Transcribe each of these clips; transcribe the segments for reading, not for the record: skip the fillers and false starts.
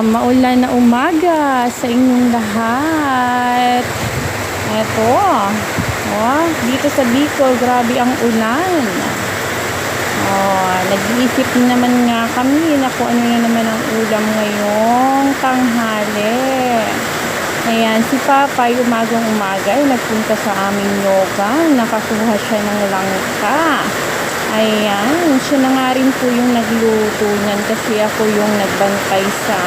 maulan na umaga sa inyong lahat. Eto, dito sa Bicol, grabe ang ulan. Nag-iisip naman nga kami na kung ano na naman ang ulam ngayong tanghali. Ayan, si Papa umagang umaga ay nagpunta sa aming yoga. Nakakuha siya ng langka. Ayan, siya na nga rin po yung nagluto niyan kasi ako yung nagbantay sa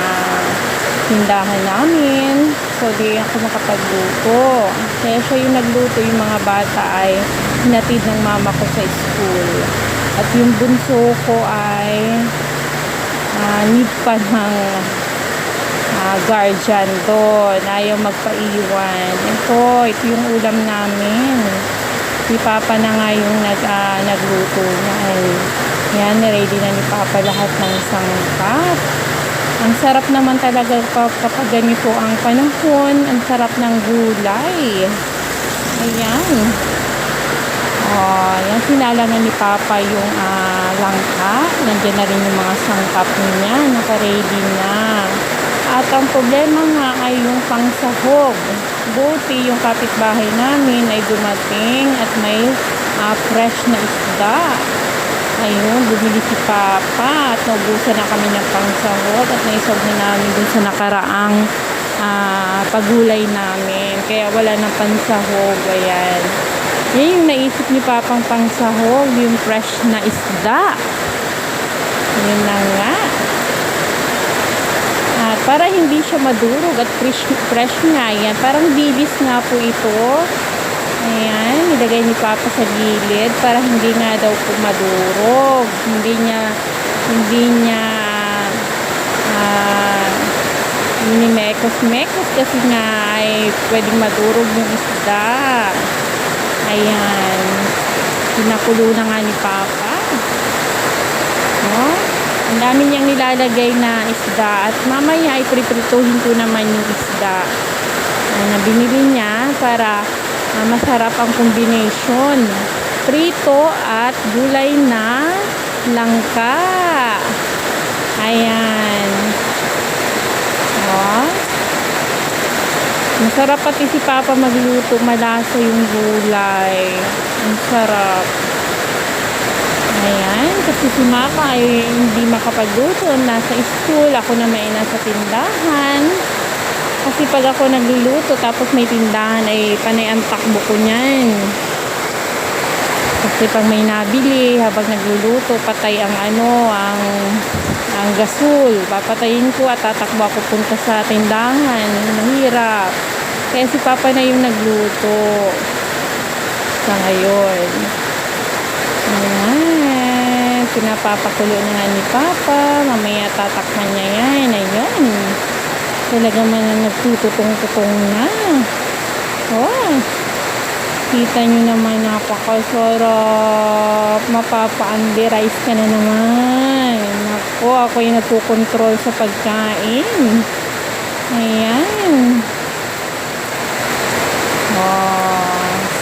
tindahan namin. So, di ako makapagluto. Kaya siya yung nagluto, yung mga bata ay hinatid ng mama ko sa school. At yung bunso ko ay need pa ng guardian doon. Ayaw magpaiwan. Ito yung ulam namin. Si Papa na nga yung nagluto niya. Yan, ready na ni Papa lahat ng sangkap. Ang sarap naman talaga kapag ganito ang panahon. Ang sarap ng gulay. Ayan. Yan, sinala na ni Papa yung langka. Nandiyan na rin yung mga sangkap niya. Naka-ready na. At ang problema nga ay yung pangsahog. Buti yung kapitbahay namin ay dumating at may fresh na isda. Ayun, bumili si Papa at naubusan na kami ng pangsahog at naisog na namin dun sa nakaraang pagulay namin. Kaya wala nang pansahog. Ayan. Yan yung naisip ni Papang pangsahog, yung fresh na isda. Yun na nga. At para hindi siya madurog at fresh nga yan. Parang bibis nga po ito. Ayan, nilagay ni Papa sa gilid para hindi nga daw po madurog. Hindi niya minimekos-mekos kasi nga ay pwedeng madurog yung isda. Ayan. Pinakulo na nga ni Papa. Ang dami niyang nilalagay na isda at mamaya ay priprituhin ko naman yung isda na binili niya para masarap ang combination. Prito at gulay na langka. Ayan. Masarap pati si Papa magluto. Malasa yung gulay. Ang sarap. Ayan, kasi si Mama ay hindi makapagluto. Nasa school, ako naman ay nasa tindahan. Kasi pag ako nagluluto, tapos may tindahan, ay panay ang takbo ko niyan. Kasi pag may nabili, habang nagluluto, patay ang ang gasol. Papatayin ko at tatakbo ako punta sa tindahan. Mahirap. Kaya si Papa na yung nagluto sa ngayon. Ayan, pinapapakulo na nga ni Papa. Mamaya tatakman niya yan. Ayan. Talaga man na nagtututong-tutong na. Kita nyo naman, napakasarap. Mapapa-underize ka na naman. Ako yung nagkukontrol sa pagkain. Ayan.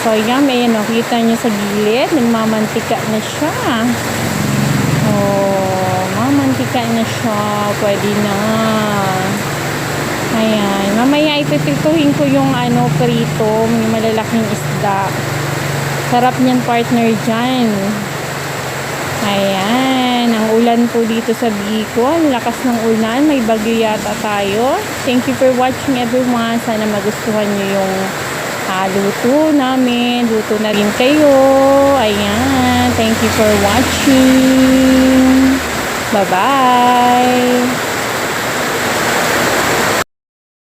So, yan, kita nyo sa gilid, nagmamantika na siya. Mamantika na siya. Pwede na. Ayan. Mamaya ipipituhin ko yung prito, yung malalaking isda. Sarap niyan, partner, dyan. Ayan. Ang ulan po dito sa Bicol. Lakas ng ulan. May bagyo yata tayo. Thank you for watching, everyone. Sana magustuhan nyo yung luto namin. Luto na rin kayo. Ayan. Thank you for watching. Bye-bye.